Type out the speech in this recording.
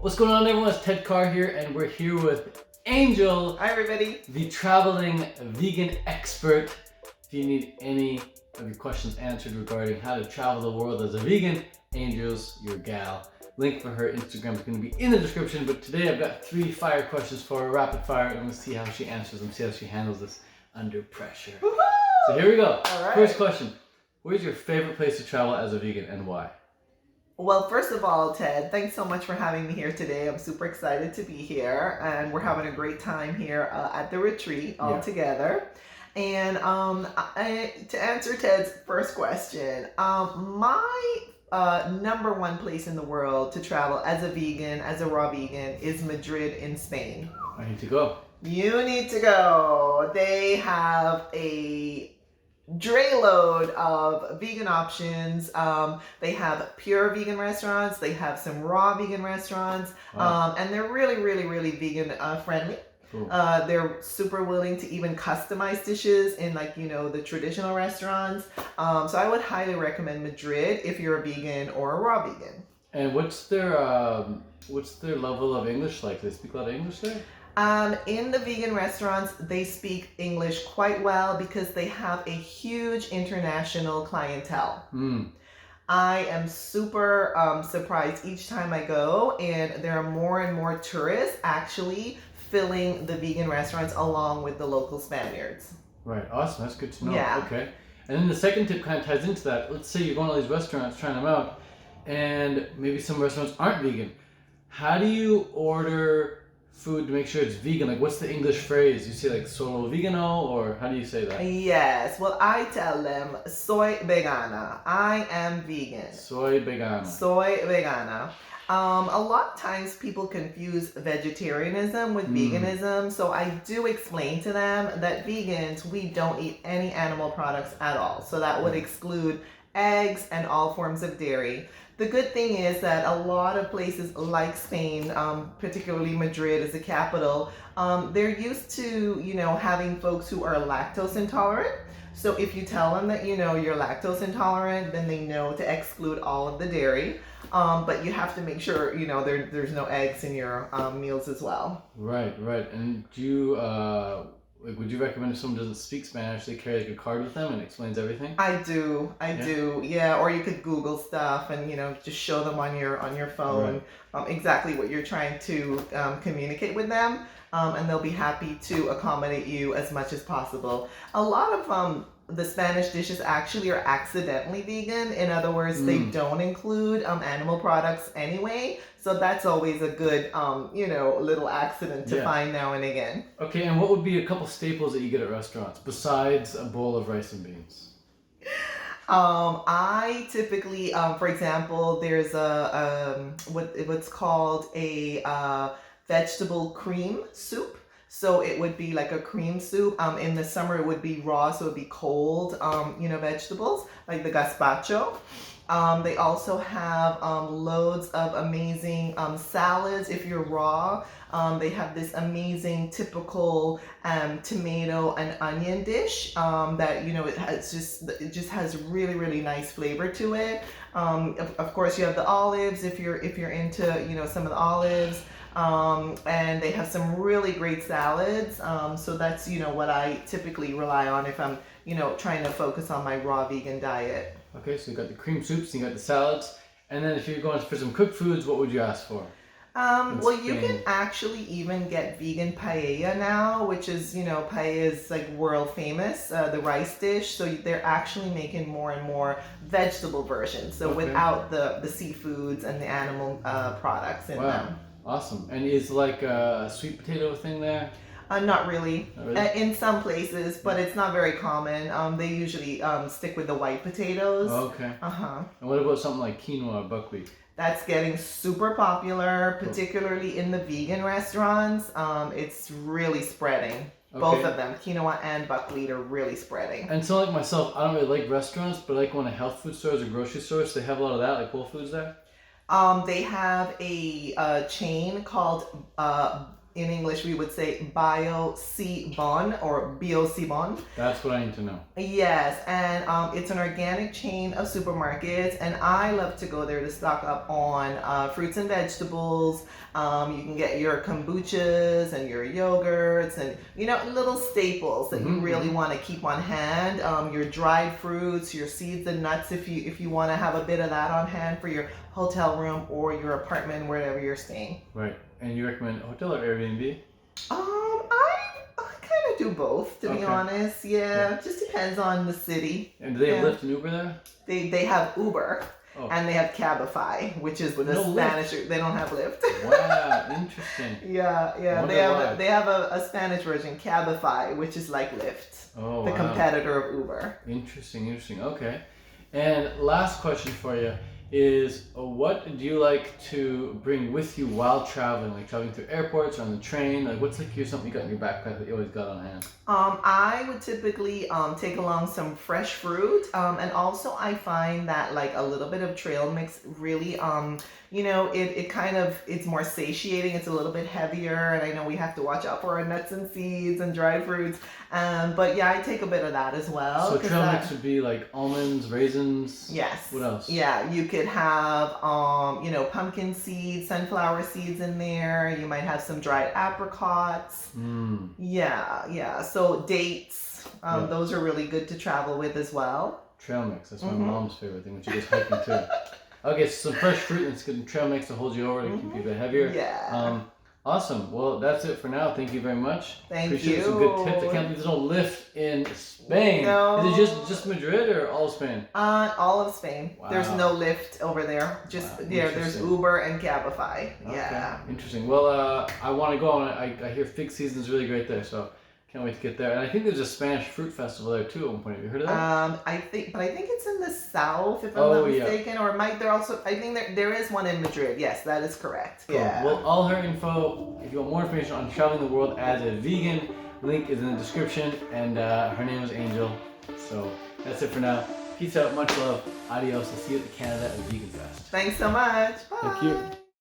What's going on, everyone? It's Ted Carr here, and we're here with Angel. Hi, everybody. The traveling vegan expert. If you need any of your questions answered regarding how to travel the world as a vegan, Angel's your gal. Link for her Instagram is going to be in the description, but today I've got 3 fire questions for her, rapid fire, and we'll see how she answers them, see how she handles this under pressure. Woo-hoo! So here we go. All right. First question. Where's your favorite place to travel as a vegan and why? Well, first of all, Ted, thanks so much for having me here today. I'm super excited to be here, and we're having a great time here at the retreat all together. And to answer Ted's first question, my number one place in the world to travel as a vegan, as a raw vegan, is Madrid in Spain. I need to go. You need to go. They have a dray load of vegan options. They have pure vegan restaurants. They have some raw vegan restaurants. And they're really, really, really vegan friendly. Cool. They're super willing to even customize dishes in the traditional restaurants. So I would highly recommend Madrid if you're a vegan or a raw vegan. And what's their level of English like? Do they speak a lot of English there? In the vegan restaurants, they speak English quite well because they have a huge international clientele. I am super surprised each time I go, and there are more and more tourists actually filling the vegan restaurants along with the local Spaniards. Right, awesome. That's good to know. Yeah. Okay. And then the second tip kind of ties into that. Let's say you're going to these restaurants, trying them out, and maybe some restaurants aren't vegan. How do you order food to make sure it's vegan? Like, what's the English phrase? You say like solo vegano, or how do you say that? Yes, well, I tell them soy vegana. I am vegan. Soy vegano. Soy vegana. A lot of times people confuse vegetarianism with veganism, so I do explain to them that vegans, we don't eat any animal products at all. So that would exclude eggs and all forms of dairy. The good thing is that a lot of places like Spain, particularly Madrid as the capital, they're used to, having folks who are lactose intolerant. So if you tell them that, you're lactose intolerant, then they know to exclude all of the dairy. But you have to make sure, there's no eggs in your meals as well. Right. And do you, would you recommend if someone doesn't speak Spanish, they carry like a card with them and explains everything? I do. Yeah. Or you could Google stuff and, just show them on your phone exactly what you're trying to communicate with them. And they'll be happy to accommodate you as much as possible. A lot of the Spanish dishes actually are accidentally vegan. In other words, they don't include animal products anyway. So that's always a good, little accident to find now and again. Okay, and what would be a couple staples that you get at restaurants besides a bowl of rice and beans? I typically, for example, there's what's called a vegetable cream soup. So it would be like a cream soup. In the summer it would be raw, so it would be cold, vegetables like the gazpacho. They also have loads of amazing salads if you're raw. They have this amazing typical tomato and onion dish that it just has really, really nice flavor to it. Of course, you have the olives if you're into some of the olives. And they have some really great salads. So that's what I typically rely on if I'm trying to focus on my raw vegan diet. Okay, so you got the cream soups, you got the salads, and then if you're going for some cooked foods, what would you ask for? Well, you can actually even get vegan paella now, which is, paella is like world famous, the rice dish. So they're actually making more and more vegetable versions. So without the seafoods and the animal products in them. Awesome. And is like a sweet potato thing there? Not really. In some places, but it's not very common. They usually stick with the white potatoes. Okay. And what about something like quinoa or buckwheat? That's getting super popular, particularly in the vegan restaurants. It's really spreading. Both of them, quinoa and buckwheat, are really spreading. And so like myself, I don't really like restaurants, but I like going to health food stores or grocery stores. They have a lot of that, like Whole Foods there? They have a chain called in English we would say bio-C-Bon or BOC-Bon. That's what I need to know. Yes, and it's an organic chain of supermarkets, and I love to go there to stock up on fruits and vegetables. You can get your kombuchas and your yogurts and, you know, little staples that you really want to keep on hand. Your dried fruits, your seeds and nuts, if you want to have a bit of that on hand for your hotel room or your apartment, wherever you're staying. Right. And you recommend hotel or Airbnb? I kind of do both, to be honest. Yeah, just depends on the city. And do they have Lyft and Uber there? They have Uber. Oh. And they have Cabify, which is with the Spanish. They don't have Lyft. Wow, interesting. Yeah. They have a Spanish version, Cabify, which is like Lyft, the competitor of Uber. Interesting. Okay. And last question for you is, what do you like to bring with you while traveling? Like traveling through airports or on the train? Like what's like something you got in your backpack that you always got on hand? I would typically take along some fresh fruit, and also I find that like a little bit of trail mix really you know, it kind of, it's more satiating, it's a little bit heavier, and I know we have to watch out for our nuts and seeds and dried fruits, but yeah, I take a bit of that as well. So trail mix would be like almonds, raisins? Yes. What else? Yeah, you could have, you know, pumpkin seeds, sunflower seeds in there, you might have some dried apricots. Yeah, so dates, those are really good to travel with as well. Trail mix, that's my mom's favorite thing when she goes hiking too. Okay, so some fresh fruit and some trail mix to hold you over to keep you a bit heavier. Yeah. Awesome. Well, that's it for now. Thank you very much. Thank Appreciate you. some good tips. I can't believe there's no Lyft in Spain. No. Is it just Madrid or all of Spain? All of Spain. Wow. There's no Lyft over there. Just there's Uber and Cabify. Yeah. Okay. Interesting. Well, I want to go on. I hear fig season is really great there, so can't wait to get there. And I think there's a Spanish fruit festival there too at one point. Have you heard of that? I think it's in the south, if I'm not mistaken, or might there also? I think there is one in Madrid. Yes, that is correct. Cool. Yeah. Well, all her info. If you want more information on traveling the world as a vegan, link is in the description. And her name is Angel. So that's it for now. Peace out. Much love. Adios. I'll see you at the Canada Vegan Fest. Thanks so much. Bye. Thank you.